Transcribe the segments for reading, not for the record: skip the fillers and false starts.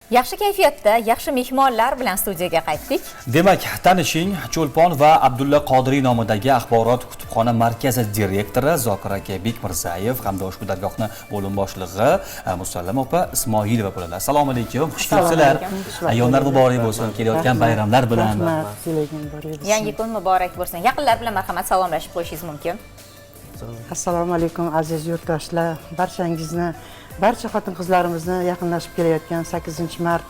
Yaxshi kayfiyatda, yaxshi mehmonlar bilan studiyaga qaytdik. Demak, tanishing, Cho'lpon va Abdulla Qodiriy nomidagi axborot kutubxona markazi direktori Zokir aka Bekmirzayev hamda ushbu dargohni bo'lim boshlig'i Musallama opa Ismoilova bo'ladilar. Assalomu alaykum. Xush kelibsizlar. Ayyomlar muborak bo'lsin. Kelayotgan bayramlar bilan. Yangi kun muborak bo'lsin. Yaqinlar bilan marhamat salomlashib qo'yishingiz mumkin. Assalomu alaykum aziz yurtdoshlar. Barcha xotin-qizlarimizni yaqinlashib kelayotgan 8-mart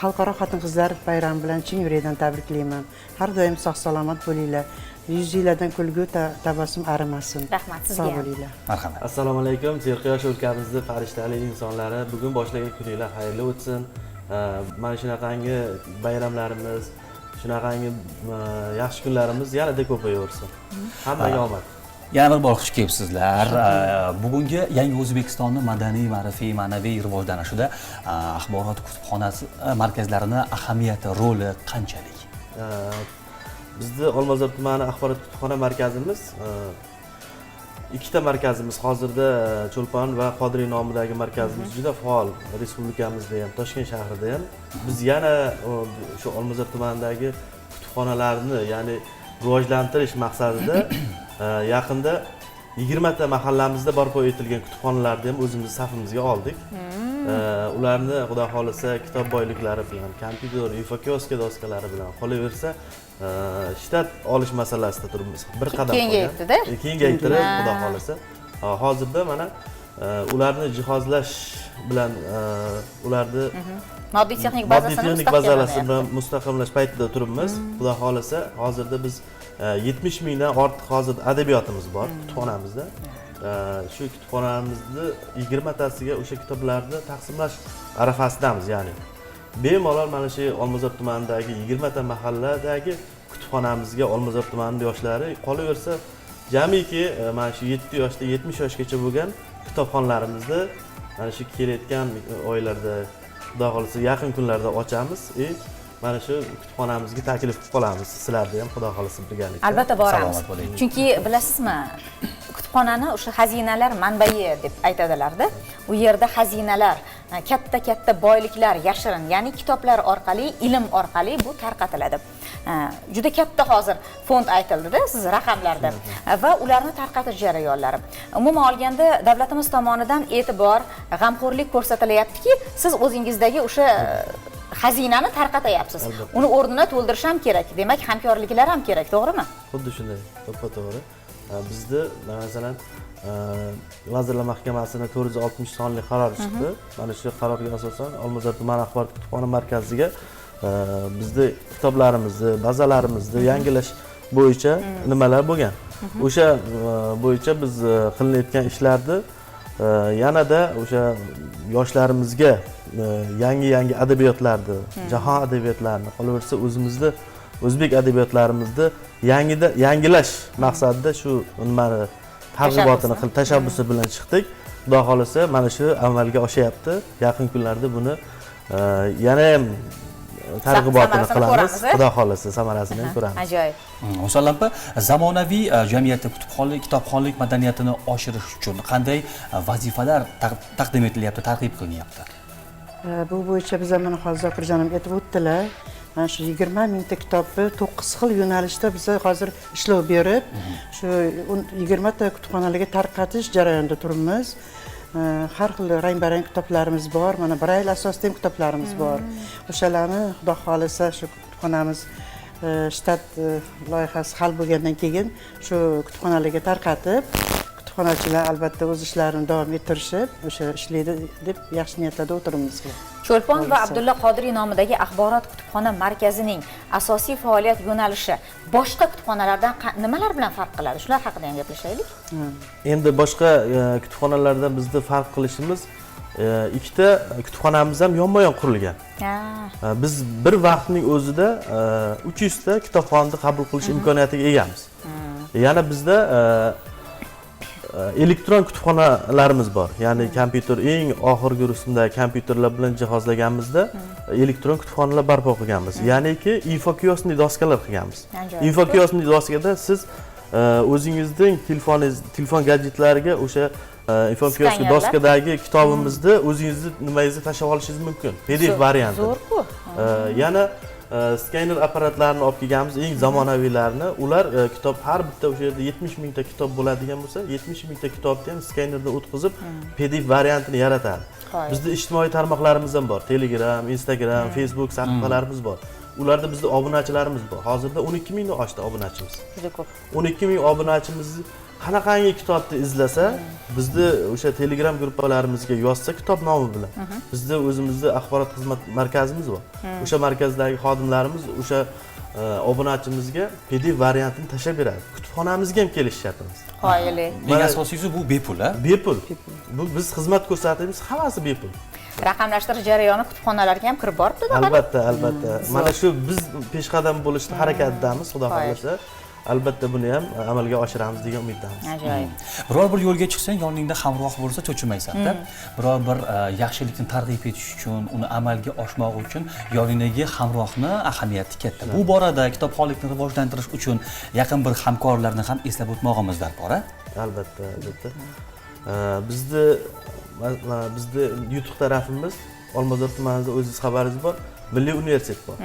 Xalqaro xotin-qizlar bayrami bilan chin yurakdan tabriklayman. Har doim sog'-salomat bo'linglar. Yuzinglardan kulgu tabassum arimasin. Rahmat sizga. Sog' bo'linglar. Marhamat. Assalomu alaykum, Serquyosh o'lkamizning farishtali insonlari. Bugun boshlagan kuninglar xayrli o'tsin. Mana shunaqangi bayramlarimiz, shunaqangi yaxshi kunlarimiz yanada ko'payaversin. Hammaga omad. Yana bir bor xush kelibsizlar. Bugungi Yangi O'zbekistonni madaniy, ma'rifiy, ma'naviy rivojlanishida axborot kutubxonasi markazlarini ahamiyati, roli qanchalik? Bizni Olmazor tumani axborot kutubxona markazimiz ikkita markazimiz hozirda Cho'lpon va Qodiriy nomidagi markazimiz juda faol respublikamizda ham, Toshkent shahrida ham. Biz yana shu Olmazor tumanidagi kutubxonalarni, ya'ni rivojlantirish maqsadida yaqinda 20 ta mahallamizda barpo etilgan kutubxonalarni ham o'zimiz safimizga oldik. Ularni xudo xolisa kitob boyliklari bilan, kompyuter, infokioska doskalari bilan, qolaversa shtat olish masalasida turibmiz. Bir qadam kengayibdi-da. Kengaytirib xudo xolisa. Hozirda mana ularni jihozlash bilan ularni moddiy texnik bazasini mustahkamlash paytida turibmiz. Xudo xolisa hozirda biz 70 mingdan ortiq hozir adabiyotimiz bor kutubxonamizda. Shu kutubxonamizni 20 tasiga o'sha kitoblarni taqsimlash arafasidamiz, ya'ni bemalol mana shu Olmazor tumanidagi 20 ta mahalladagi kutubxonamizga Olmazor tumani yoshlari qolaversa, jamiki mana shu 7 yoshdan 70 yoshgacha bo'lgan kitobxonlarimizni mana shu kelayotgan oylarda, xudo xolisa yaqin kunlarda ochamiz. Mana shu kutubxonamizga taklif qilib qolamiz. Sizlarni ham xudo xolisa birgalikda. Albatta boramiz. Chunki bilasizmi, kutubxonani o'sha xazinalar manbai deb aytadilar-da. U yerda xazinalar, katta boyliklar yashirin, ya'ni kitoblar orqali, ilm orqali bu tarqatiladi. Juda katta hozir fond aytildi-da, siz raqamlarda va ularni tarqatish jarayonlari. Umuman olganda davlatimiz tomonidan e'tibor, g'amxo'rlik ko'rsatilyaptiki, siz o'zingizdagi o'sha xazinani tarqatayapsiz. Uni o'rnini to'ldirish ham kerak. Demak, hamkorliklar ham kerak, to'g'rimi? Xuddi shunday, to'g'ri. Bizda masalan Vazirlar Mahkamasining 460 sonli qarori chiqdi. Mana shu qarorga asosan Olmazor tuman axborot kutubxona markaziga bizda kitoblarimizni, bazalarimizni yangilash bo'yicha nimalar bo'lgan. O'sha bo'yicha biz qilinayotgan ishlarni yanada o'sha yoshlarimizga yangi adabiyotlarni, jahon adabiyotlarini, qolaversa o'zimizni o'zbek adabiyotlarimizni yangilash maqsadida shu nimani targ'ibotini tashabbusi bilan chiqdik. Xudo xolisa mana shu amalga oshyapti. Yaqin kunlarda buni yana ham targ'ibotini qilamiz. Xudo xolisa samarasini ham ko'ramiz. Ajoyib. Musallampa, zamonaviy jamiyatda kitobxonlik madaniyatini oshirish uchun qanday vazifalar taqdim etilyapti, targ'ib qilinyapti? Bu bo'yicha biz mana hozir Zokirjonim aytib o'tdilar. Mana shu 20 mingta kitobni 9 xil yo'nalishda biz hozir ishlov berib, shu 20 ta kutubxonalarga tarqatish jarayonida turibmiz. Har xil rang-barang kitoblarimiz bor, mana Braille asosida ham kitoblarimiz bor. O'shalarni xudo xolisa shu kutubxonamiz shtat loyihasi hal bo'lgandan keyin shu kutubxonalarga tarqatib, kutubxonachilar albatta o'z ishlarini davom ettirishib, o'sha ishlaydi deb yaxshi niyatlarda o'tiribmiz. Cho'lpon va Abdulla Qodiriy nomidagi axborot kutubxona markazining asosiy faoliyat yo'nalishi boshqa kutubxonalardan nimalar bilan farq qiladi? Shular haqida ham gaplashaylik. Endi boshqa kutubxonalardan bizni farq qilishimiz, ikkita kutubxonamiz ham yonma-yon qurilgan. Biz bir vaqtning o'zida 300 ta kitobxonni qabul qilish imkoniyatiga egamiz. Yana bizda elektron kutubxonalarimiz bor. Ya'ni kompyuter eng oxirgi rusumdagi kompyuterlar bilan jihozlaganimizda elektron kutubxonalar barpo qilganmiz. Ya'niki infokiosnik doskalar qilganmiz. Infokiosnik doskada siz o'zingizning telefon gadjetlariga o'sha Info kioski Skanerlar. doskadagi kitobimizni o'zingizni nimangizni tashlab olishingiz mumkin. PDF varianti. Zo'r-ku. Yana skaner apparatlarini olib kelganmiz, eng zamonaviylarini. Ular kitob har bitta o'sha yerda 70 mingta kitob bo'ladigan bo'lsa, 70 mingta kitobni ham skanerda o'tkazib, PDF variantini yaratadi. Bizda ijtimoiy tarmoqlarimiz ham bor. Telegram, Instagram, Facebook sahifalarimiz bor. Ularda bizda obunachilarimiz bor. Hozirda 12 mingni oshdi obunachimiz. Juda ko'p. 12 ming obunachimiz qanaqangi kitobni izlasa, bizni o'sha Telegram gruppalarimizga yozsa kitob nomi bilan. Bizda o'zimizda axborot xizmat markazimiz bor. O'sha markazdagi xodimlarimiz o'sha obunachimizga PDF variantini tashlab beradi. Kutubxonamizga ham kelishyapmiz. Qoyili. Eng asosiysi bu bepul, a? Bepul. Bu biz xizmat ko'rsatamiz, hammasi bepul. Raqamlashtirish jarayoni kutubxonalarga ham kirib boribdi, Albatta, albatta. Mana shu biz peshqadam bo'lishni harakatidamiz, xudo xohlasa. Albatta buni ham amalga oshiramiz degan umiddamiz. Ajoyib. Biror bir yo'lga chiqsang, yoningda hamroh bo'lsa cho'chimaysan-da. Biror bir yaxshilikni targ'ib etish uchun, uni amalga oshmog'i uchun yoningdagi hamrohni ahamiyati katta. Bu borada kitobxonlikni rivojlantirish uchun yaqin bir hamkorlarni ham eslab o'tmog'imiz darkor, a? Albatta, albatta. Bizda yutuq tarafimiz Olmazor tumanida o'zingiz xabaringiz bor, Milliy universitet bor.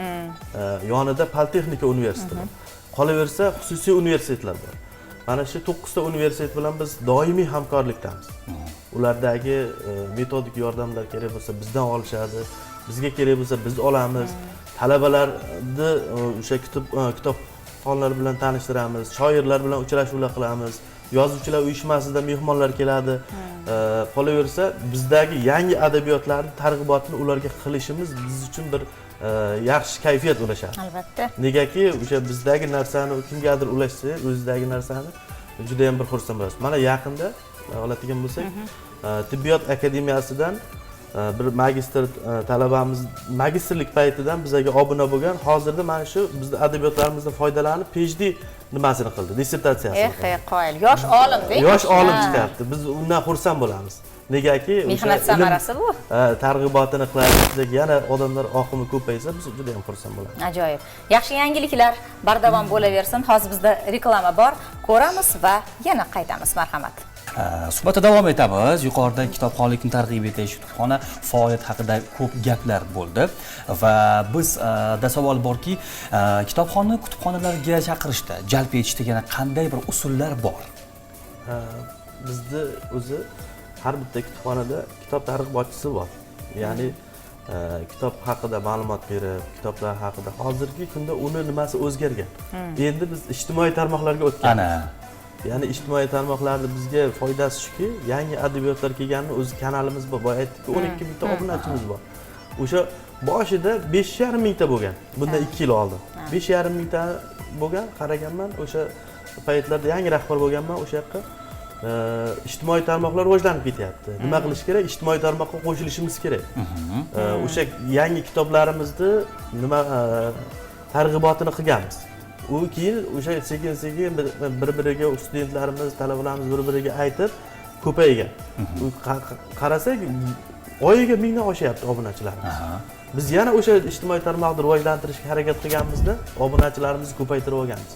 Yonida Politexnika universiteti bor. Qolaversa, xususiy universitetlar bor. Mana shu 9 ta universitet bilan biz doimiy hamkorlikdamiz. Ulardagi metodik yordamlar kerak bo'lsa bizdan olishadi, bizga kerak bo'lsa biz olamiz. Talabalarni o'sha kitobxonlar bilan tanishtiramiz, shoirlar bilan uchrashuvlar qilamiz. Yozuvchilar uyushmasida mehmonlar keladi. Qolaversa, bizdagi yangi adabiyotlarning targ'ibotini ularga qilishimiz biz uchun bir yaxshi kayfiyat ulashadi. Albatta. Negaki o'sha bizdagi narsani kimgadir ulashsa, o'zidagi narsani juda ham bir xursand bo'lasiz. Mana yaqinda oladigan bo'lsak, tibbiyot akademiyasidan bir magistr talabamiz magistrlik paytidan bizga obuna bo'lgan. Hozirda mana shu bizning adabiyotlarimizdan foydalanib PhD nimasini qildi, dissertatsiyasini. Qoyil. Yosh olim-da. Yosh olim chiqyapti. Biz undan xursand bo'lamiz. Negaki mehnat samarasi bu. Targ'ibotini qilishimizda yana odamlar oqimi ko'paysa, biz juda ham xursand bo'lamiz. Ajoyib. Yaxshi yangiliklar bardavom bo'laversin. Hozir bizda reklama bor. Ko'ramiz va yana qaytamiz. Marhamat. Suhbatda davom etamiz. Yuqorida kitobxonlikni targ'ib etish, kutubxona faoliyati haqida ko'p gaplar bo'ldi va bizda savol borki, kitobxonni kutubxonalarga chaqirishda, jalb etishda yana qanday bir usullar bor? Bizda o'zi har bitta kutubxonada kitob targ'ibotchisi bor. Ya'ni kitob haqida ma'lumot berib, kitoblar haqida hozirgi kunda uni nimasi o'zgargan. Endi biz ijtimoiy tarmoqlarga o'tganmiz. Ana. Ya'ni ijtimoiy tarmoqlarda bizga foydasi shuki, yangi adabiyotlar kelganini o'z kanalimiz bor. Boya aytdik, 12 mingta obunachimiz bor. O'sha boshida 5,5 mingta bo'lgan. Bundan 2 yil oldin. 5,5 mingta bo'lgan, qaraganman. O'sha paytlarda yangi rahbar bo'lganman, o'sha yoqqa ijtimoiy tarmoqlar rivojlanib ketyapti. Nima qilish kerak? Ijtimoiy tarmoqqa qo'shilishimiz kerak. O'sha yangi kitoblarimizni nima targ'ibotini qilganmiz. U keyin o'sha sekin-sekin bir-biriga studentlarimiz, talabalarimiz bir-biriga aytib ko'paygan. Qarasak, oyiga 1000 dan oshyapti obunachilarimiz. Biz yana o'sha ijtimoiy tarmoqni rivojlantirishga harakat qilganmizda, obunachilarimizni ko'paytirib olganmiz.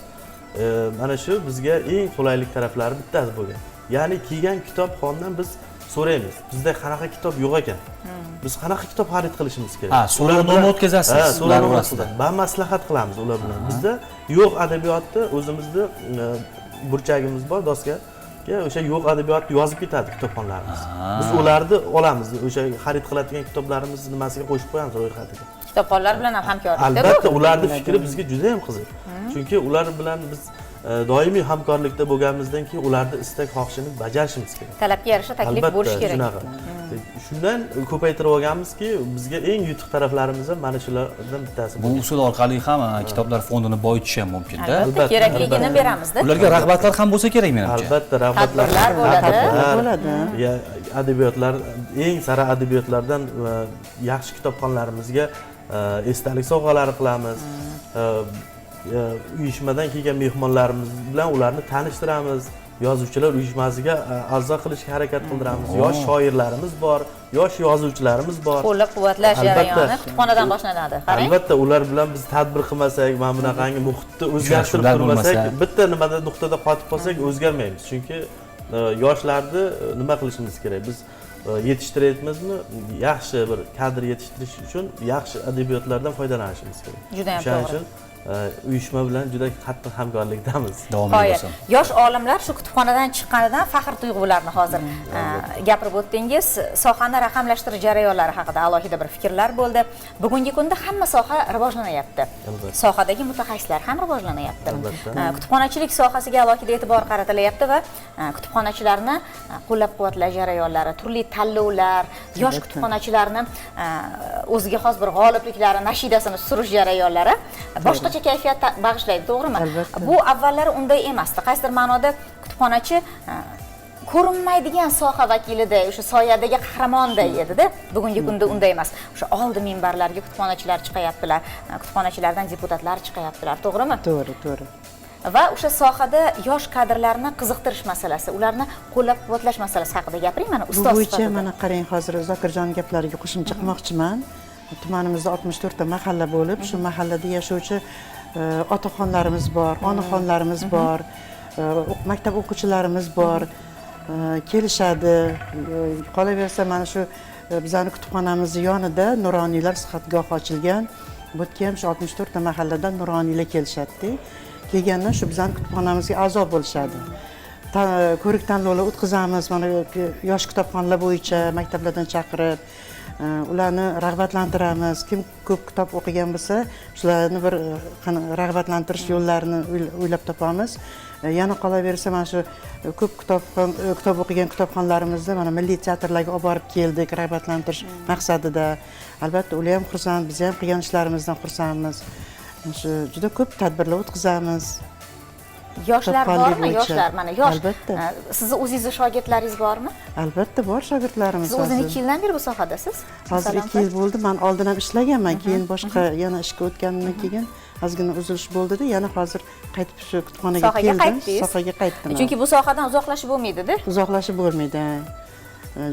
Mana shu bizga eng qulaylik taraflari bittasi bo'lgan. Ya'ni kelgan kitobxondan biz so'raymiz. Bizda qanaqa kitob yo'q ekan? Biz qanaqa kitob xarid qilishimiz kerak? So'rovnoma o'tkazasiz. Ular orasida. Ben maslahat qilamiz ular bilan. Bizda yo'q adabiyotni o'zimizda burchagimiz bor, doskaga o'sha yo'q adabiyotni yozib ketadi kitobxonlarimiz. Biz ularni olamiz. O'sha xarid qiladigan kitoblarimizni nimasiga qo'shib qo'yamiz ro'yxatiga. Kitobxonlar bilan ham hamkorlikda. Albatta, ularning fikri bizga juda ham qiziq. Chunki ular bilan biz doimiy hamkorlikda bo'lganimizdan keyin ularning istak xohishini bajarishimiz kerak. Talabga yarasha taklif bo'lishi kerak. Shundan ko'paytirib olganmizki, bizga eng yutuq taraflarimiz ham mana shulardan bittasi. Bu usul orqali ham kitoblar fondini boyitish ham mumkin-da. Albatta, kerakligini beramiz-da. Ularga rag'batlar ham bo'lsa kerak menimcha. Albatta, rag'batlar bo'ladi. Adabiyotlar, eng sara adabiyotlardan yaxshi kitobxonlarimizga esdalik sovg'alari qilamiz. Uyushmadan kelgan mehmonlarimiz bilan ularni tanishtiramiz. Yozuvchilar uyushmasiga a'zo qilishga harakat qildiramiz. Yosh shoirlarimiz bor, yosh yozuvchilarimiz bor. Qo'llab-quvvatlash jarayoni kutubxonadan boshlanadi. Qarang. Albatta, ular bilan biz tadbir qilmasak, mana bunaqangi muhitni o'zgartirib turmasak, bitta nimada nuqtada qotib qolsak o'zgarmaymiz. Chunki yoshlarni nima qilishimiz kerak? Biz yetishtiryapmizmi? Yaxshi bir kadr yetishtirish uchun yaxshi adabiyotlardan foydalanishimiz kerak. Juda ham Shuning to'g'ri. uchun uyushma bilan juda qattiq hamkorlikdamiz. Davom Qoyil. etaversin. Yosh olimlar shu kutubxonadan chiqqanidan faxr tuyg'ularini hozir gapirib o'tdingiz. Sohani raqamlashtirish jarayonlari haqida alohida bir fikrlar bo'ldi. Bugungi kunda hamma soha rivojlanyapti. Albatta. Sohadagi mutaxassislar ham rivojlanyapti. Albatta. Kutubxonachilik sohasiga alohida e'tibor qaratilyapti va kutubxonachilarni qo'llab-quvvatlash jarayonlari, turli tanlovlar, yosh kutubxonachilarni o'ziga xos bir g'olibliklari, nashidasini surish jarayonlari boshqacha kayfiyat bag'ishlaydi, to'g'rimi? Albatta. Bu avvallari unday emasdi. Qaysidir ma'noda kutubxonachi ko'rinmaydigan soha vakiliday, o'sha soyadagi qahramonday edi-da. Bugungi kunda unday emas. O'sha oldi minbarlarga kutubxonachilar chiqayaptilar, kutubxonachilardan deputatlar chiqayaptilar, to'g'rimi? To'g'ri, to'g'ri. Va o'sha sohada yosh kadrlarni qiziqtirish masalasi, ularni qo'llab-quvvatlash masalasi haqida gapiring, mana Bu ustoz bo'yicha sifatida. mana qarang, hozir Zokirjon gaplariga qo'shimcha qilmoqchiman. Tumanimizda 64 ta mahalla bo'lib, shu mahallada yashovchi otaxonlarimiz bor, onaxonlarimiz bor, maktab o'quvchilarimiz bor, kelishadi. Qolaversa mana shu bizani kutubxonamiz yonida nuroniylar sihatgohi ochilgan. Bu yerga ham shu 64 ta mahalladan nuroniylar kelishadi. Kelgandan shu bizani kutubxonamizga a'zo bo'lishadi. Ko'rik tanlovlar o'tkazamiz, mana yosh kitobxonlar bo'yicha maktablardan chaqirib, ularni rag'batlantiramiz. Kim ko'p kitob o'qigan bo'lsa, shularni bir rag'batlantirish yo'llarini o'ylab topamiz. Yana qolaversa, mana shu ko'p kitob o'qigan kitobxonlarimizni mana milliy teatrlarga olib borib keldik rag'batlantirish maqsadida. Albatta, ular ham xursand, biz ham qilgan ishlarimizdan xursandmiz. Shu juda ko'p tadbirlar o'tkazamiz. Yoshlar Kitobxonlik bormi? bo'yicha. Yoshlar mana yosh. Albatta. Sizni o'zingizning shogirdlaringiz bormi? Albatta bor shogirdlarimiz. Siz o'zi necha yildan beri bu sohadasiz? Hozir 2 yil bo'ldi. Men oldin ham ishlaganman, keyin boshqa yana ishga o'tganimdan keyin ozgina uzilish bo'ldi-da, yana hozir qaytib shu kutubxonaga Sohaga keldim. qaytdingiz? Sohaga qaytdim. Chunki bu sohadan uzoqlashib bo'lmaydi-da. Uzoqlashib bo'lmaydi.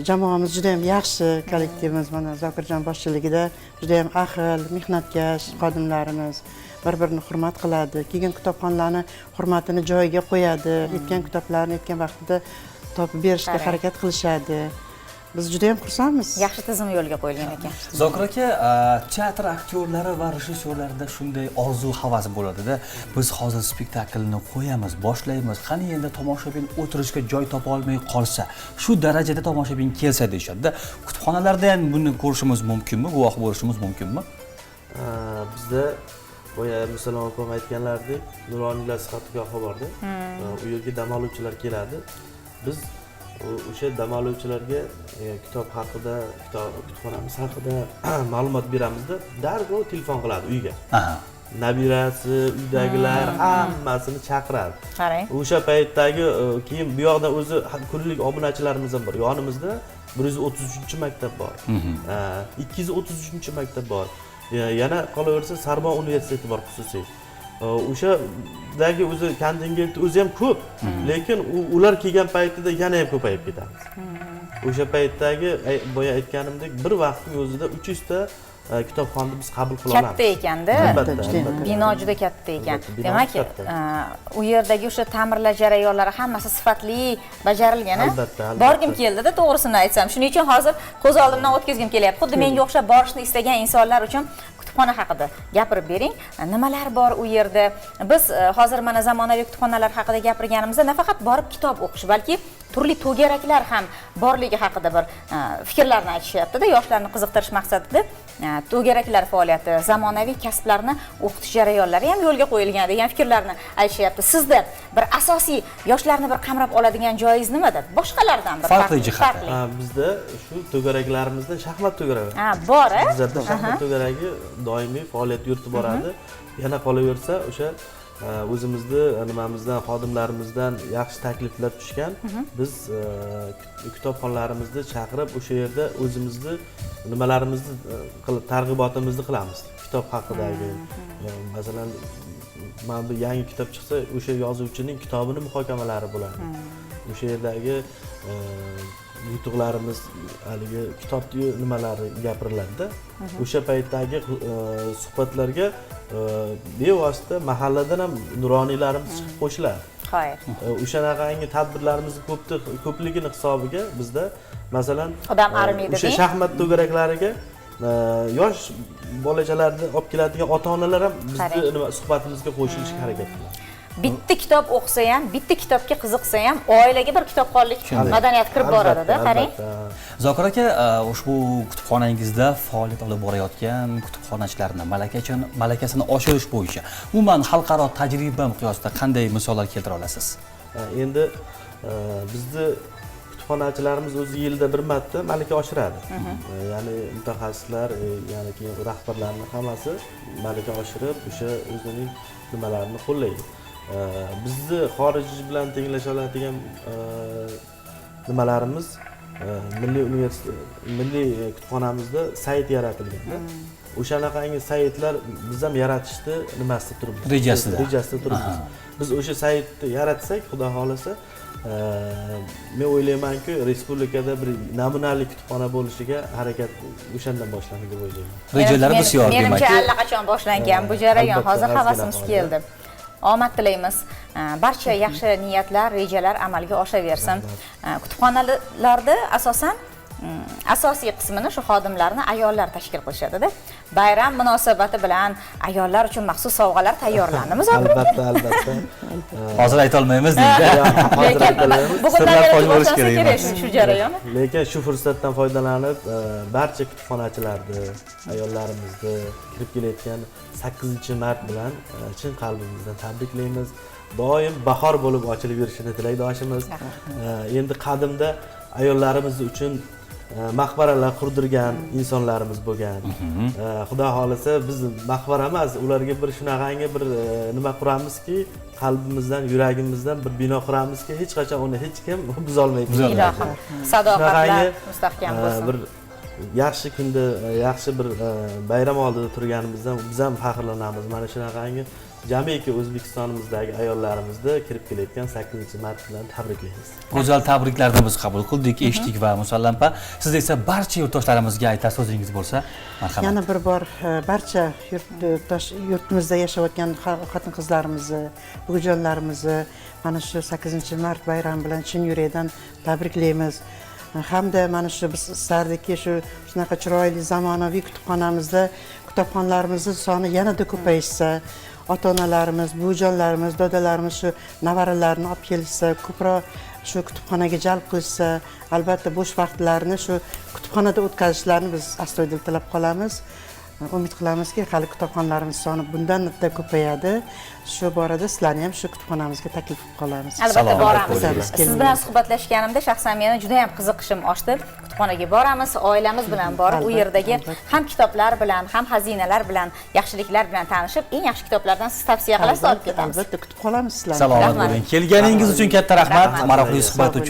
Jamoamiz juda ham yaxshi, kollektivimiz mana Zokirjon boshchiligida juda ham ahil, mehnatkash xodimlarimiz. Bir-birini hurmat qiladi. Kelgan kitobxonlarni hurmatini joyiga qo'yadi. Aytgan kitoblarni aytgan vaqtida topib berishga harakat qilishadi. Biz juda ham xursandmiz. Yaxshi tizim yo'lga qo'yilgan ekan. Zokir aka, teatr aktyorlari va rejissyorlarida shunday orzu havas bo'ladi-da. Biz hozir spektaklni qo'yamiz, boshlaymiz. Qani endi tomoshabin o'tirishga joy topa olmay qolsa, shu darajada tomoshabin kelsa deyshadi-da. Kutubxonalarda ham buni ko'rishimiz mumkinmi? Guvoh bo'lishimiz mumkinmi? Bizda boya Musallam opam aytganlaridek, nuroniylar sihatgohi borda. U yerga dam oluvchilar keladi. Biz o'sha dam oluvchilarga kitob haqida, kutubxonamiz haqida ma'lumot beramizda, darrov telefon qiladi uyga. Nabirasi, uydagilar hammasini chaqiradi. Qarang. O'sha paytdagi keyin bu yoqda o'zi kunlik obunachilarimiz ham bor. Yonimizda 133-maktab bor. 233-maktab bor. Yana qolaversa Sarbon universiteti bor xususiy. O'shadagi o'zi kontingenti o'zi ham ko'p, lekin ular kelgan paytida yana ham ko'payib ketamiz. O'sha paytdagi boya aytganimdek bir vaqtning o'zida 300 ta kitobxonni biz qabul qila olamiz. Katta ekanda. Bino juda katta ekan. Demak, u yerdagi o'sha ta'mirlash jarayonlari hammasi sifatli bajarilgan. Albatta. Borgim keldida, to'g'risini aytsam. Shuning uchun hozir ko'z oldimdan o'tkazgim kelyapti. Xuddi menga o'xshab borishni istagan insonlar uchun kutubxona haqida gapirib bering. Nimalar bor u yerda? Biz hozir mana zamonaviy kutubxonalar haqida gapirganimizda nafaqat borib kitob o'qish, balki turli to'garaklar ham borligi haqida bir fikrlarni aytishyapti-da, yoshlarni qiziqtirish maqsadida to'garaklar faoliyati, zamonaviy kasblarni o'qitish jarayonlari ham yo'lga qo'yilgan degan fikrlarni aytishyapti. Sizda bir asosiy yoshlarni bir qamrab oladigan joyingiz nimada? Boshqalardan bir farqli jihati. Bizda shu to'garaklarimizda shaxmat to'garagi. Bor, Bizda shaxmat to'garagi doimiy faoliyat yuritib boradi. Yana qolaversa o'sha o'zimizni nimamizdan, xodimlarimizdan yaxshi takliflar tushgan. Biz kitobxonlarimizni chaqirib o'sha yerda o'zimizni nimalarimizni qilib targ'ibotimizni qilamiz. Kitob haqidagi, masalan, mana bu yangi kitob chiqsa, o'sha yozuvchining kitobini muhokamalari bo'ladi. O'sha yerdagi yutuqlarimiz, haligi kitobni nimalari gapiriladi-da. O'sha paytdagi suhbatlarga bevosita mahalladan ham nuroniylarimiz chiqib qo'shiladi. Xayr. O'shanaqangi tadbirlarimizni ko'pligini hisobiga bizda masalan Odam arimaydi, o'sha deng? shaxmat to'garaklariga yosh bolachalarni olib keladigan ota-onalar ham bizni nima suhbatimizga qo'shilishga harakat qiladi. Bitta kitob o'qisa ham, bitta kitobga qiziqsa ham, oilaga bir kitobxonlik madaniyati kirib boradi-da, qarang. Zokir aka, ushbu kutubxonangizda faoliyat olib borayotgan kutubxonachilarni malakasini oshirish bo'yicha umuman xalqaro tajriba miqyosida qanday misollar keltira olasiz? Endi bizni kutubxonachilarimiz o'zi yilda bir marta malaka oshiradi. Ya'ni mutaxassislar, ya'ni keyin rahbarlarning hammasi malaka oshirib, o'sha o'zining nimalarini qo'llaydi. Bizni xorij bilan tenglasha oladigan nimalarimiz milliy kutubxonamizda sayt yaratilgan. O'shanaqangi saytlar biz ham yaratishni nimasida turibmiz? Rejasida turibmiz. Biz o'sha saytni yaratsak, xudo xolasa, men o'ylaymanki, respublikada bir namunali kutubxona bo'lishiga harakat o'shandan boshlanadi deb o'ylayman. Rejalar bisyor demak. Menimcha allaqachon boshlangan bu jarayon. Hozir havasimiz keldi. Omad tilaymiz. Barcha yaxshi niyatlar, rejalar amalga oshaversin. Kutubxonalarda asosan asosiy qismini shu xodimlarni ayollar tashkil qilishadi-da. Bayram munosabati bilan ayollar uchun maxsus sovg'alar tayyorlandimi, Zokir? Albatta. Hozir ayta olmaymiz deydi. Lekin bugundan boshlasa kerak shu jarayon. Lekin shu fursatdan foydalanib, barcha kutubxonachilarni, ayollarimizni kirib kelayotgan 8-mart bilan chin qalbimizdan tabriklaymiz. Doim bahor bo'lib ochilib yurishini tilaydoshimiz. Endi qadimda ayollarimiz uchun maqbaralar qurdirgan insonlarimiz bo'lgan. Xudo xolasa biz maqbara emas, ularga bir shunaqangi bir nima quramizki, qalbimizdan, yuragimizdan bir bino quramizki, hech qachon uni hech kim buza olmaydi. Ilohim, sadoqatlar mustahkam bo'lsin. Bir yaxshi kunda, yaxshi bir bayram oldida turganimizdan biz ham faxrlanamiz. Mana shunaqangi jamiki O'zbekistonimizdagi ayollarimizni kirib kelayotgan 8-mart bilan tabriklaymiz. Go'zal tabriklarni biz qabul qildik, eshitdik va musallampa. Siz esa barcha yurtdoshlarimizga aytar so'zingiz bo'lsa, marhamat. Yana bir bor barcha yurtimizda yashayotgan xotin-qizlarimizni, buvijonlarimizni mana shu 8-mart bayrami bilan chin yurakdan tabriklaymiz. Hamda mana shu biz istardikki shunaqa chiroyli zamonaviy kutubxonamizda kitobxonlarimizni soni yanada ko'paysa, ota-onalarimiz, buvijonlarimiz, dodalarimiz shu nevaralarini olib kelsa, ko'proq shu kutubxonaga jalb qilsa, albatta bo'sh vaqtlarini shu kutubxonada o'tkazishlarini biz astoydil tilab qolamiz. Umid qilamizki, hali kitobxonlarimiz soni bundan-da ko'payadi. Shu borada sizlarni ham shu kutubxonamizga taklif qilib qolamiz. Albatta boramiz. Siz bilan suhbatlashganimda shaxsan meni juda ham qiziqishim oshdi. Kutubxonaga boramiz, oilamiz bilan borib, u yerdagi ham kitoblar bilan, ham xazinalar bilan, yaxshiliklar bilan tanishib, eng yaxshi kitoblardan siz tavsiya qilasiz, olib ketamiz. Albatta kutib qolamiz sizlarni. Salomat bo'ling. Kelganingiz uchun katta rahmat. Maroqli suhbat uchun